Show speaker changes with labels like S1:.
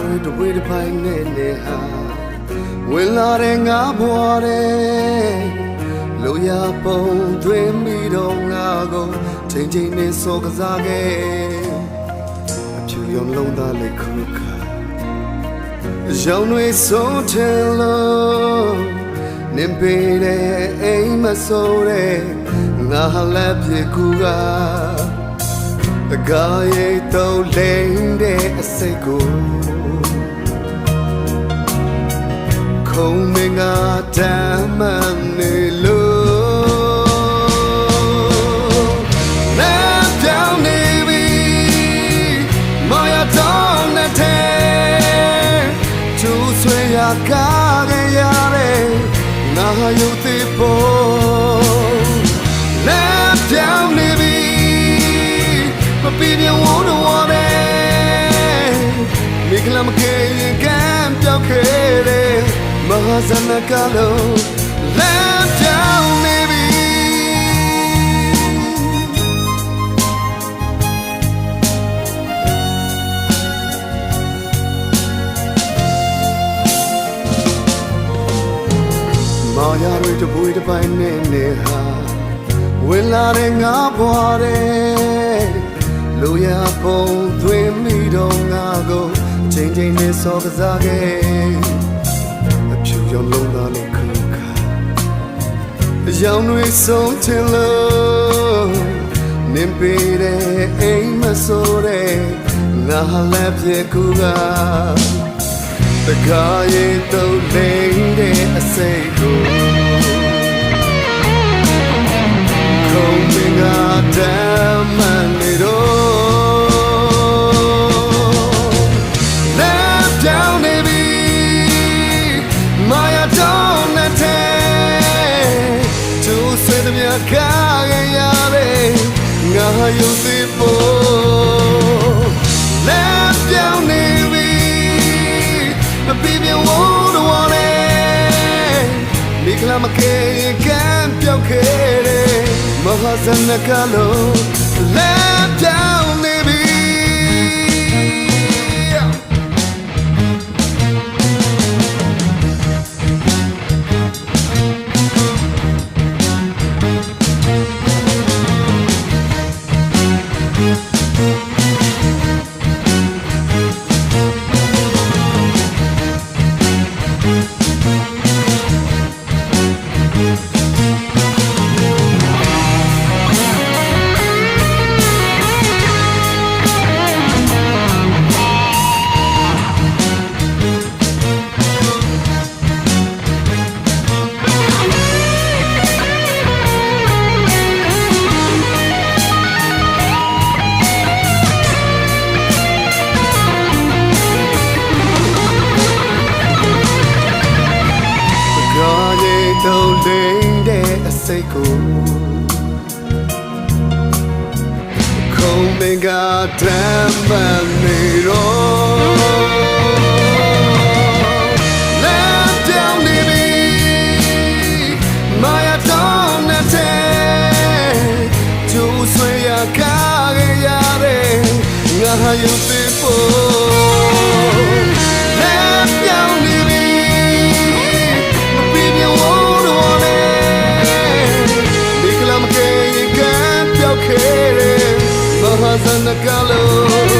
S1: တွေတပွေးတစ်ပိုင်းနဲ့နေဟာဝင်လာတဲ့ငါဘွားတဲ့လိုရပုံတွင်ပြီးတော့ငါကိုချိန်ချိန်နဲ့စောကစားခဲ့အဖြူရောင်လုံးသားလေးခုခါရောင်တွေဆုံးချင်လို့နေပေးတဲ့အိမ်မဆိုးတဲ့ငါလည်းပြေကူကအကားရိတ်တော့လိမ့်တဲ့အစိတ်ကိုခုံမငါတမ်းမှန်နေလို့လက်ပြောင်းနေပြီမရတော့တဲ့သူဆွေရကားခဲ့ရတဲ့ငါရုပ်သေးပေါ်လက်ပြောင်းနေပြီမပြင်းဝန်းတော့တဲ့မိကလမကေကံပြောက်ခဲ့တဲ့မဟာဇနကလုံးလက်ပြောင်းနေပြီမာယာတွေတပွေးတစ်ပိုင်းနဲ့နေဟာဝင်လာတဲ့ငါဘွားတဲ့လိုရပုံသွင်းမိတော့ငါကိုချိန်ချိန်နဲ့စောကစားခဲ့အဖြူရောင်လုံးသားလေးခုခါအယောင်တွေဆုံးချင်လို့နင်ပေးတဲ့အိမ်မဆိုးတဲ့ငါလည်းပြေကူကတကားရင်တော့လိမ့်တဲ့အစိတ်ကိုခုံမငါတမ်းမှန်နေတော့လက်ပြောင်းနေပြီမာယာတော့တဲ့သူဆွေးသမီးကားခဲ့ရတဲ့ငါရုပ်သေးပေါ်လက်ပြောင်းနေပြီမပြင်းဝန်းတော့တဲ့မိကလာမကေကံပြောက်ခဲ့တဲ့မဟာဇနကလုံးလက်ပြောင်းနေပြီတော့လိမ့်တဲ့အစိတ်ကိုခုံမငါတမ်းမှန်နေတော့လက်ပြောင်းနေပြီမာယာတော့တဲ့သူဆွေရကားခဲ့ရတဲ့ငါရုပ်သေးပေါ်လက်ပြောင်းနေပြီမဟာဇနကလုံး